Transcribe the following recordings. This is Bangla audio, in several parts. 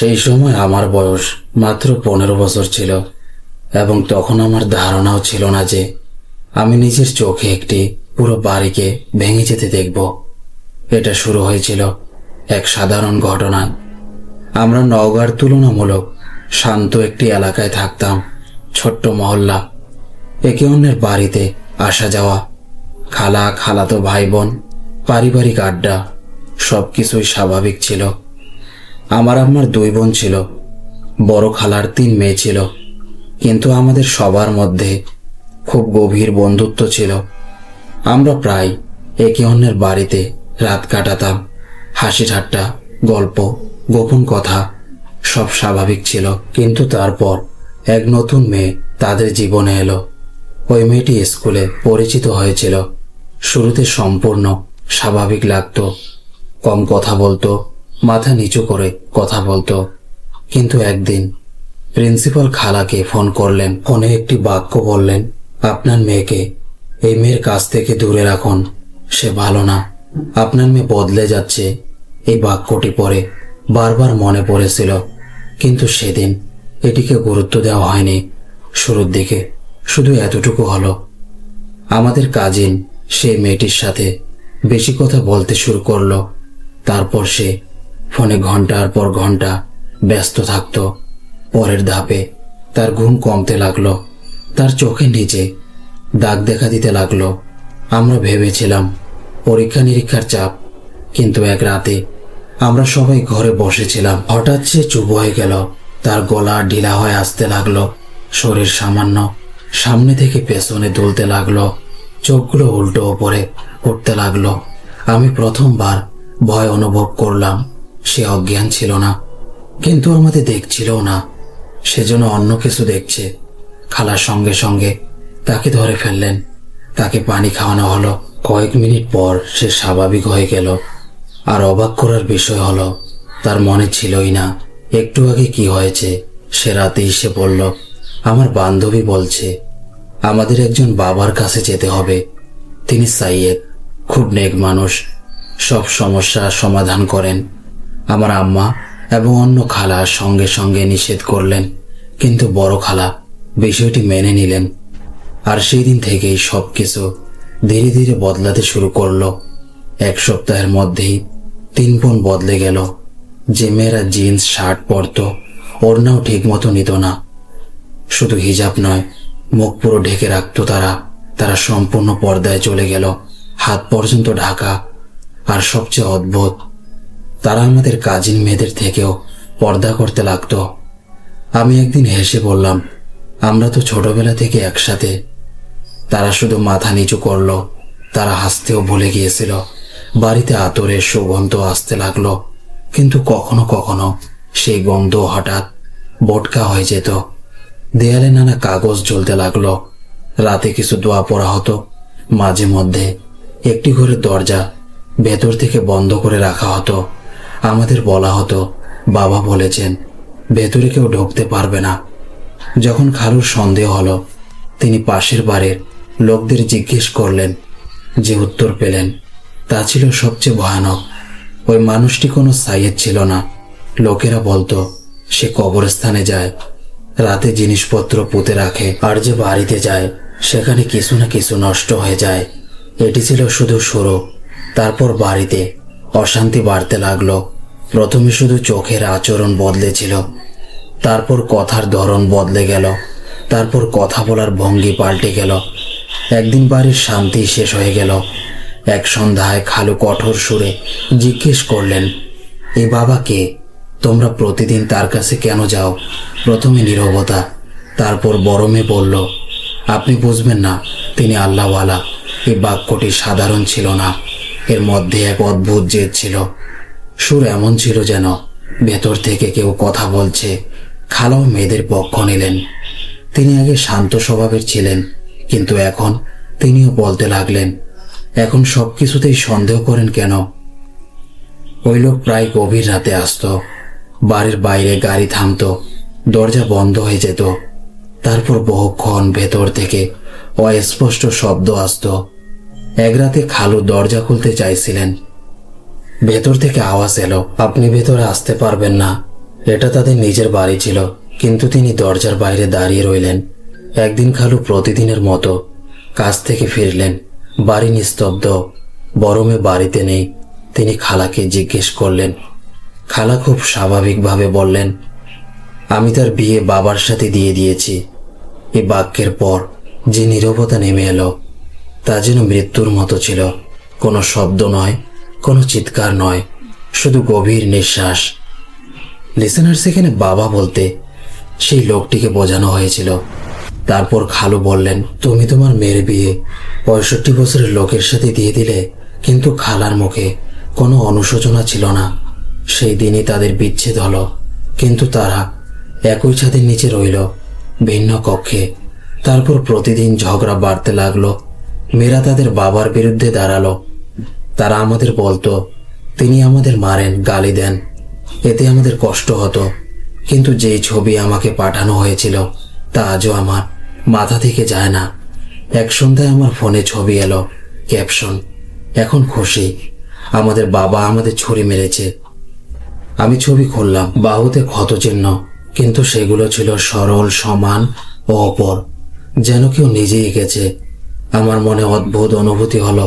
সেই সময় আমার বয়স মাত্র 15 বছর ছিল এবং তখন আমার ধারণাও ছিল না যে আমি নিজের চোখে একটি পুরো বাড়িকে ভেঙে যেতে দেখব। এটা শুরু হয়েছিল এক সাধারণ ঘটনায়। আমরা নওগাঁর তুলনামূলক শান্ত একটি এলাকায় থাকতাম। ছোট্ট মহল্লা, একে অন্যের বাড়িতে আসা যাওয়া, খালা খালাতো ভাই বোন, পারিবারিক আড্ডা, সবকিছুই স্বাভাবিক ছিল। আমার আম্মার 2 বোন ছিল, বড় খালার 3 মেয়ে ছিল, কিন্তু আমাদের সবার মধ্যে খুব গভীর বন্ধুত্ব ছিল। আমরা প্রায় একে অন্যের বাড়িতে রাত কাটাতাম। হাসি ঠাট্টা, গল্প, গোপন কথা সব স্বাভাবিক ছিল। কিন্তু তারপর এক নতুন মেয়ে তাদের জীবনে এলো। ওই মেয়েটি স্কুলে পরিচিত হয়েছিল। শুরুতে সম্পূর্ণ স্বাভাবিক লাগতো। কম কথা বলতো, মাথা নিচু করে কথা বলতো। কিন্তু একদিন প্রিন্সিপাল খালাকে ফোন করলেন। ফোনে একটি বাক্য বললেন, আপনার মেয়েকে এই মেয়ের কাছ থেকে দূরে রাখুন, সে ভালো না, আপনার মেয়ে বদলে যাচ্ছে। এই বাক্যটি পরে বারবার মনে পড়েছিল, কিন্তু সেদিন এটিকে গুরুত্ব দেওয়া হয়নি। শুরুর দিকে শুধু এতটুকু হলো, আমাদের কাজিন সেই মেয়েটির সাথে বেশি কথা বলতে শুরু করলো। তারপর সে ফোনে ঘন্টার পর ঘন্টা ব্যস্ত থাকত। পরের ধাপে তার ঘুম কমতে লাগলো, তার চোখের নিচে দাগ দেখা দিতে লাগলো। আমরা ভেবেছিলাম পরীক্ষা নিরীক্ষার চাপ, কিন্তু এক রাতে আমরা সবাই ঘরে বসেছিলাম, হঠাৎ সে চুপ হয়ে গেল। তার গলা ঢিলা হয়ে আসতে লাগলো, শরীর সামান্য সামনে থেকে পেছনে দুলতে লাগলো, চোখগুলো উল্টো ওপরে উঠতে লাগলো। আমি প্রথমবার ভয় অনুভব করলাম। সে অজ্ঞান ছিল না, কিন্তু আমাদের দেখছিলও না, সেজন্য অন্য কিছু দেখছে। খালার সঙ্গে সঙ্গে তাকে ধরে ফেললেন, তাকে পানি খাওয়ানো হলো। কয়েক মিনিট পর সে স্বাভাবিক হয়ে গেল। আর অবাক করার বিষয় হলো, তার মনে ছিলই না একটু আগে কি হয়েছে। সে রাতেই সে বলল, আমার বান্ধবী বলছে আমাদের একজন বাবার কাছে যেতে হবে। তিনি সাইয়েদ, খুব নেক মানুষ, সব সমস্যা সমাধান করেন। আমার আম্মা এবং অন্য খালা সঙ্গে সঙ্গে নিষেধ করলেন, কিন্তু বড় খালা বিষয়টি মেনে নিলেন। আর সেই দিন থেকেই সবকিছু ধীরে ধীরে বদলাতে শুরু করলো। 1 সপ্তাহের মধ্যেই 3 বোন বদলে গেল। যে মেয়েরা জিন্স শার্ট পরত, ওড়নাও ঠিক মতো নিত না। শুধু হিজাব নয়, মুখ পুরো ঢেকে রাখত তারা সম্পূর্ণ পর্দায় চলে গেল, হাত পর্যন্ত ঢাকা। আর সবচেয়ে অদ্ভুত, তারা আমাদের কাজিন মেয়েদের থেকেও পর্দা করতে লাগতো। আমি একদিন হেসে বললাম, আমরা তো ছোটবেলা থেকে একসাথে। তারা শুধু মাথা নিচু করলো। তারা হাসতেও ভুলে গিয়েছিল। বাড়িতে আতরের সুগন্ধ আসতে লাগলো, কিন্তু কখনো কখনো সেই গন্ধ হঠাৎ বোটকা হয়ে যেত। দেয়ালে নানা কাগজ ঝুলতে লাগলো। রাতে কিছু দোয়া পড়া হতো। মাঝে মধ্যে একটি ঘরের দরজা ভেতর থেকে বন্ধ করে রাখা হতো। আমাদের বলা হতো, বাবা বলেছেন ভেতরে কেউ ঢুকতে পারবে না। যখন খালুর সন্দেহ হলো, তিনি পাশের বাড়ির লোকদের জিজ্ঞেস করলেন। যে উত্তর পেলেন তা ছিল সবচেয়ে ভয়ানক। ওই মানুষটি কোনো সাইয়েদ ছিল না। লোকেরা বলতো সে কবরস্থানে যায়, রাতে জিনিসপত্র পুঁতে রাখে, আর যে বাড়িতে যায় সেখানে কিছু না কিছু নষ্ট হয়ে যায়। এটি ছিল শুধু শুরু। তারপর বাড়িতে অশান্তি বাড়তে লাগলো। প্রথমে শুধু চোখের আচরণ বদলেছিল, তারপর কথার ধরন বদলে গেল, তারপর কথা বলার ভঙ্গি পাল্টে গেল। একদিন বাড়ির শান্তি শেষ হয়ে গেল। এক সন্ধ্যায় খালু কঠোর সুরে জিজ্ঞেস করলেন, এই বাবা কে? তোমরা প্রতিদিন তার কাছে কেন যাও? প্রথমে নীরবতা, তারপর বড় মেয়ে বলল, আপনি বুঝবেন না, তিনি আল্লাহওয়ালা। এই বাক্যটি সাধারণ ছিল না, এর মধ্যে এক অদ্ভুত জেদ ছিল। সুর এমন ছিল যেন ভেতর থেকে কেউ কথা বলছে। খালাও মেয়েদের পক্ষ নিলেন। তিনি আগে শান্ত স্বভাবের ছিলেন, কিন্তু এখন তিনিও বলতে লাগলেন, এখন সবকিছুতেই সন্দেহ করেন কেন? ওই লোক প্রায় গভীর রাতে আসতো। বাড়ির বাইরে গাড়ি থামতো, দরজা বন্ধ হয়ে যেত। তারপর বহুক্ষণ ভেতর থেকে অস্পষ্ট শব্দ আসতো। এক রাতে খালু দরজা খুলতে চাইছিলেন। ভেতর থেকে আওয়াজ এলো, আপনি ভেতরে আসতে পারবেন না, এটা তাদের নিজের বাড়ি ছিল, কিন্তু তিনি দরজার বাইরে দাঁড়িয়ে রইলেন। একদিন খালু প্রতিদিনের মতো কাজ থেকে ফিরলেন। বাড়ি নিস্তব্ধ। বড় মেয়ে বাড়িতে নেই। তিনি খালাকে জিজ্ঞেস করলেন। খালা খুব স্বাভাবিকভাবে বললেন, আমি তার বিয়ে বাবার সাথে দিয়ে দিয়েছি। এই বাক্যের পর যে নীরবতা নেমে এলো তা যেন মৃত্যুর মতো ছিল। কোনো শব্দ নয়, কোনো চিৎকার নয়, শুধু গভীর নিঃশ্বাস। লিসেনার সেখানে বাবা বলতে সেই লোকটিকে বোঝানো হয়েছিল। তারপর খালু বললেন, তুমি তোমার মেয়ের বিয়ে 65 বছরের লোকের সাথে দিয়ে দিলে। কিন্তু খালার মুখে কোনো অনুশোচনা ছিল না। সেই দিনই তাদের বিচ্ছেদ হলো, কিন্তু তারা একই ছাদের নিচে রইল, ভিন্ন কক্ষে। তারপর প্রতিদিন ঝগড়া বাড়তে লাগলো। মেয়েরা তাদের বাবার বিরুদ্ধে দাঁড়ালো। তারা আমাদের বলতো, তিনি আমাদের মারেন, গালি দেন, এতে আমাদের কষ্ট হতো। কিন্তু যেই ছবি আমাকে পাঠানো হয়েছিল তা আজও আমার মাথা থেকে যায় না। এক সন্ধ্যায় আমার ফোনে ছবি এলো, ক্যাপশন, এখন খুশি, আমাদের বাবা আমাদের ছুরি মেরেছে। আমি ছবি খুললাম, বাহুতে ক্ষতচিহ্ন, কিন্তু সেগুলো ছিল সরল, সমান ও অপর, যেন কেউ নিজেই এঁকেছে। আমার মনে অদ্ভুত অনুভূতি হলো।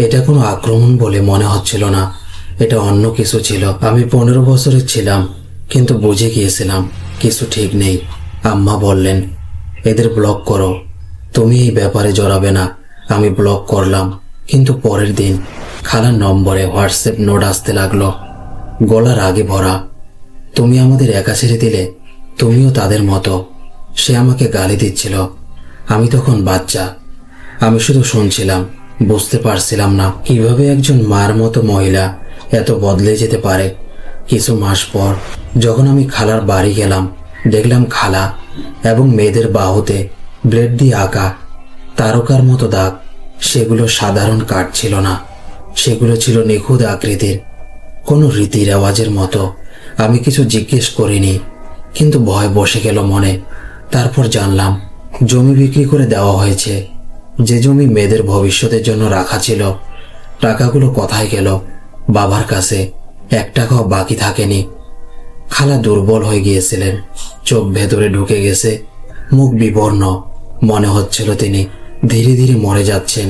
এটা কোনো আক্রমণ বলে মনে হচ্ছিল না, এটা অন্য কিছু ছিল। আমি 15 বছরের ছিলাম, কিন্তু বুঝে গিয়েছিলাম কিছু ঠিক নেই। আম্মা বললেন, এদের ব্লক করো, তুমি এই ব্যাপারে জড়াবে না। আমি ব্লক করলাম, কিন্তু পরের দিন খালার নম্বরে হোয়াটসঅ্যাপ নোট আসতে লাগলো, গলা রাগে ভরা। তুমি আমাদের একা ছেড়ে দিলে, তুমিও তাদের মতো। সে আমাকে গালি দিচ্ছিল। আমি তখন বাচ্চা। আমি শুধু শুনছিলাম, বুঝতে পারছিলাম না কিভাবে একজন মার মতো মহিলা এত বদলে যেতে পারে। কিছু মাস পর যখন আমি খালার বাড়ি গেলাম, দেখলাম খালা এবং মেয়েদের বাহুতে ব্লেড দিয়ে আঁকা তারকার মতো দাগ। সেগুলো সাধারণ কাঠ ছিল না, সেগুলো ছিল নিখুঁত আকৃতির, কোনো রীতি রেওয়াজের মতো। আমি কিছু জিজ্ঞেস করিনি, কিন্তু ভয় বসে গেল মনে। তারপর জানলাম জমি বিক্রি করে দেওয়া হয়েছে। যে জমি মেয়েদের ভবিষ্যতের জন্য রাখা ছিল, টাকাগুলো কোথায় গেল? বাবার কাছে 1 টাকাও বাকি থাকেনি। খালা দুর্বল হয়ে গিয়েছিলেন, চোখ ভেতরে ঢুকে গেছে, মুখ বিবর্ণ। মনে হচ্ছিল তিনি ধীরে ধীরে মরে যাচ্ছেন।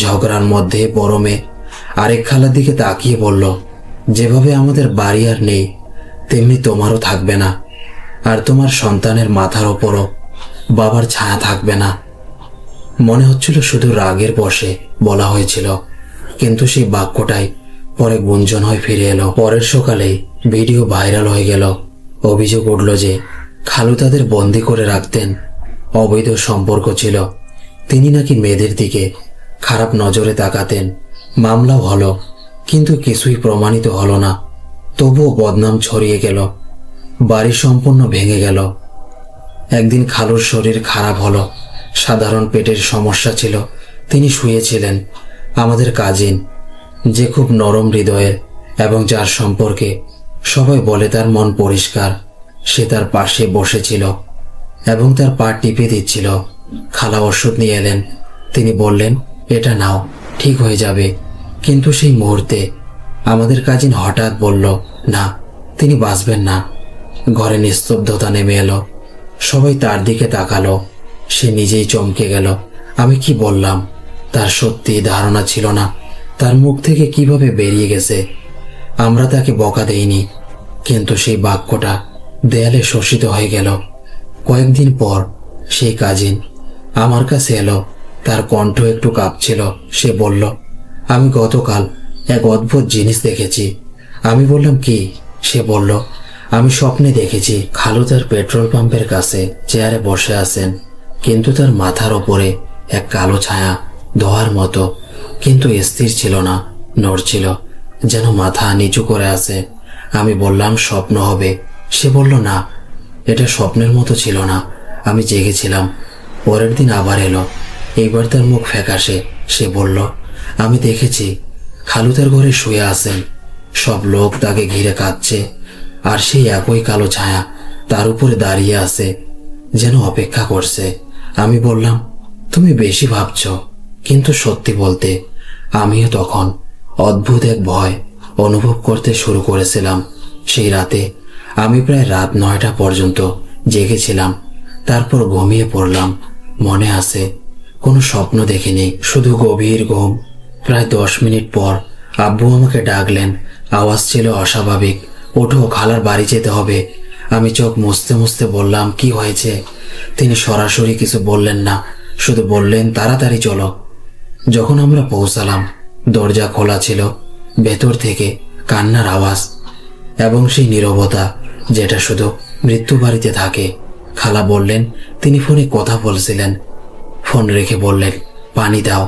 ঝগড়ার মধ্যে বড় মেয়ে আরেক খালার দিকে তাকিয়ে বলল, যেভাবে আমাদের বাড়ি আর নেই, তেমনি তোমারও থাকবে না। আর তোমার সন্তানের মাথার ওপরও বাবার ছায়া থাকবে না। মনে হচ্ছিল শুধু রাগের বশে বলা হয়েছিল, কিন্তু সেই বাক্যটাই পরে গুঞ্জন হয়ে ফিরে এলো। পরের সকালেই ভিডিও ভাইরাল হয়ে গেল। অভিযোগ উঠল যে খালু তাদের বন্দি করে রাখতেন, অবৈধ সম্পর্ক ছিল। তিনি নাকি মেয়েদের দিকে খারাপ নজরে তাকাতেন। মামলাও হলো, কিন্তু কিছুই প্রমাণিত হলো না। তবুও বদনাম ছড়িয়ে গেল, বাড়ি সম্পূর্ণ ভেঙে গেল। একদিন খালুর শরীর খারাপ হলো, সাধারণ পেটের সমস্যা ছিল। তিনি শুয়েছিলেন। আমাদের কাজিন, যে খুব নরম হৃদয়ের এবং যার সম্পর্কে সবাই বলে তার মন পরিষ্কার, সে তার পাশে বসেছিল এবং তার পা টিপে দিচ্ছিল। খালা ওষুধ নিয়ে এলেন। তিনি বললেন, এটা নাও, ঠিক হয়ে যাবে। কিন্তু সেই মুহূর্তে আমাদের কাজিন হঠাৎ বলল, না, তিনি বাঁচবেন না। ঘরে নিস্তব্ধতা নেমে এলো। সবাই তার দিকে তাকালো। সে নিজেই চমকে গেল। আমি কি বললাম তার সত্যি ধারণা ছিল না। তার মুখ থেকে কিভাবে বেরিয়ে গেছে। আমরা তাকে বকা দেইনি, কিন্তু সেই বাক্যটা দেয়ালে শোষিত হয়ে গেল। কয়েকদিন পর সেই কাজিন আমার কাছে এলো। তার কণ্ঠ একটু কাঁপছিল। সে বলল, আমি গতকাল এক অদ্ভুত জিনিস দেখেছি। আমি বললাম, কি? সে বলল, আমি স্বপ্নে দেখেছি খালু তার পেট্রোল পাম্পের কাছে চেয়ারে বসে আছেন, কিন্তু তার মাথার ওপরে এক কালো ছায়া, ধোয়ার মতো, কিন্তু স্থির ছিল না, নড়ছিল, যেন মাথা নিচু করে আছে। আমি বললাম, স্বপ্ন হবে। সে বলল, না, এটা স্বপ্নের মতো ছিল না, আমি জেগেছিলাম। পরের দিন আবার এলো। এইবার তার মুখ ফ্যাকাশে। সে বলল, আমি দেখেছি খালু তার ঘরে শুয়ে আছেন, সব লোক তাকে ঘিরে কাঁদছে, আর সেই একই কালো ছায়া তার উপরে দাঁড়িয়ে আছে, যেন অপেক্ষা করছে। আমি বললাম, তুমি বেশি ভাবছ। কিন্তু সত্যি বলতে আমিও তখন অদ্ভুত এক ভয় অনুভব করতে শুরু করেছিলাম। সেই রাতে আমি প্রায় রাত 9টা পর্যন্ত জেগেছিলাম। তারপর ঘুমিয়ে পড়লাম। মনে আছে কোনো স্বপ্ন দেখিনি, শুধু গভীর ঘুম। প্রায় 10 মিনিট পর আব্বু আমাকে ডাকলেন। আওয়াজ ছিল অস্বাভাবিক, ওঠো, খালার বাড়ি যেতে হবে। আমি চোখ মুছতে মুছতে বললাম, কি হয়েছে? তিনি সরাসরি কিছু বললেন না, শুধু বললেন, তাড়াতাড়ি চলো। যখন আমরা পৌঁছালাম, দরজা খোলা ছিল। ভেতর থেকে কান্নার আওয়াজ এবং সেই নীরবতা যেটা শুধু মৃত্যু বাড়িতে থাকে। খালা বললেন তিনি ফোনে কথা বলছিলেন। ফোন রেখে বললেন, পানি দাও,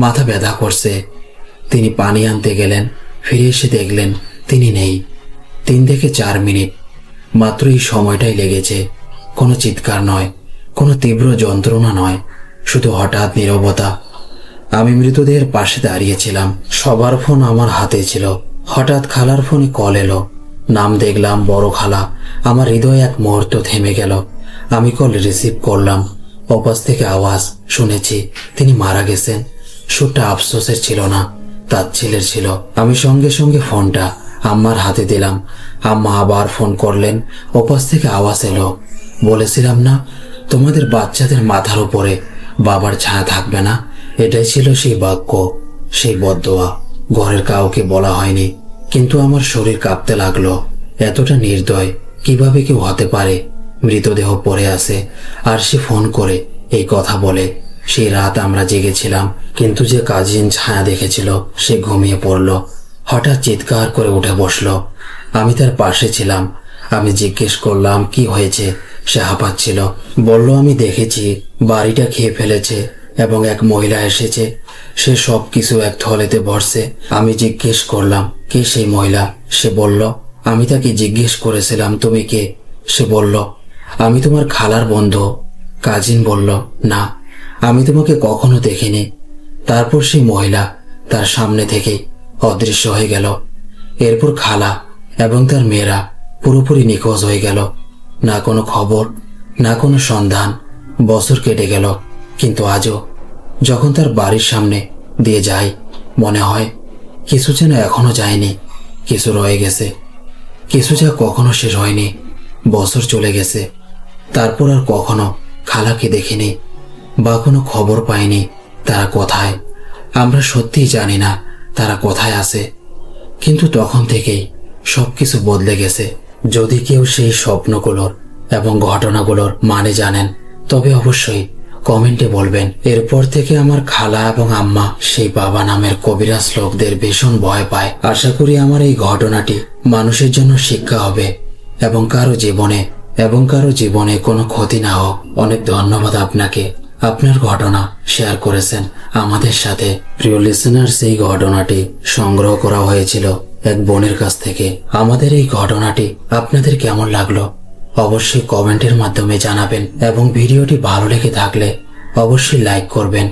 মাথা ব্যথা করছে। তিনি পানি আনতে গেলেন, ফিরে এসে দেখলেন তিনি নেই। 3 থেকে 4 মিনিট মাত্র এই সময়টাই লেগেছে। কোনো চিৎকার নয়, কোনো তীব্র যন্ত্রণা নয়, শুধু হঠাৎ নীরবতা। আমি মৃতদেহের পাশে দাঁড়িয়েছিলাম। সবার ফোন আমার হাতে ছিল। হঠাৎ খালার ফোনে কল এলো। নাম দেখলাম বড় খালা। আমার হৃদয় এক মুহূর্ত থেমে গেল। আমি কল রিসিভ করলাম। ওপাশ থেকে আওয়াজ, শুনেছি তিনি মারা গেছেন। সুরটা আফসোসের ছিল না, তাচ্ছিলের ছিল। আমি সঙ্গে সঙ্গে ফোনটা আম্মার হাতে দিলাম। আম্মা আবার ফোন করলেন। ওপাশ থেকে আওয়াজ এলো, বলেছিলাম না তোমাদের বাচ্চাদের মাথার উপরে বাবার ছায়া থাকবে না? এটাই ছিল সেই বাক্য, সেই বদদোয়া। ঘরের কাউকে বলা হয়নি, কিন্তু আমার শরীর কাঁপতে লাগলো। এতটা নির্দয় কিভাবে কেউ হতে পারে? মৃতদেহ পড়ে আছে আর সে ফোন করে এই কথা বলে। সেই রাত আমরা জেগেছিলাম, কিন্তু যে কাজিন ছায়া দেখেছিল সে ঘুমিয়ে পড়ল। হঠাৎ চিৎকার করে উঠে বসলো। আমি তার পাশে ছিলাম। আমি জিজ্ঞেস করলাম, কি হয়েছে? সে হাঁপাচ্ছিল। বলল, আমি দেখেছি বাড়িটা খেয়ে ফেলেছে এবং এক মহিলা এসেছে। সে সব কিছু এক থলেতে ভরছে। আমি জিজ্ঞেস করলাম, কে সেই মহিলা? সে বলল, আমি তাকে জিজ্ঞেস করেছিলাম, তুমি কে? সে বলল, আমি তোমার খালার বন্ধু। কাজিন বলল, না, আমি তোমাকে কখনো দেখিনি। তারপর সেই মহিলা তার সামনে থেকে অদৃশ্য হয়ে গেল। এরপর খালা এবং তার মেয়েরা পুরোপুরি নিখোঁজ হয়ে গেল। না কোনো খবর, না কোনো সন্ধান। বছর কেটে গেল, কিন্তু আজও যখন তার বাড়ির সামনে দিয়ে যাই, মনে হয় কিছু যেন এখনো যায়নি, কিছু রয়ে গেছে, কিছু যা কখনো শেষ হয়নি। বছর চলে গেছে, তারপর আর কখনো খালাকে দেখিনি বা কোনো খবর পাইনি। তারা কোথায় আমরা সত্যিই জানি না, তারা কোথায় আছে। কিন্তু তখন থেকেই সবকিছু বদলে গেছে। যদি কেউ সেই স্বপ্নগুলোর এবং ঘটনাগুলোর মানে জানেন, তবে অবশ্যই কমেন্টে বলবেন। এরপর থেকে আমার খালা এবং আম্মা সেই বাবা নামের কবিরাজ লোকদের ভীষণ ভয় পায়। আশা করি আমার এই ঘটনাটি মানুষের জন্য শিক্ষা হবে এবং কারো জীবনে কোনো ক্ষতি না হোক। অনেক ধন্যবাদ আপনাকে, আপনার ঘটনা শেয়ার করেছেন আমাদের সাথে। প্রিয় লিসেনার, সেই ঘটনাটি সংগ্রহ করা হয়েছিল এক বোনের কাছ থেকে। আমাদের এই ঘটনাটি আপনাদের কেমন লাগলো অবশ্যই কমেন্টের মাধ্যমে জানাবেন এবং ভিডিওটি ভালো লেগে থাকলে অবশ্যই লাইক করবেন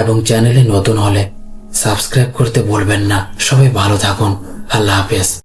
এবং চ্যানেলে নতুন হলে সাবস্ক্রাইব করতে ভুলবেন না। সবাই ভালো থাকুন। আল্লাহ হাফেজ।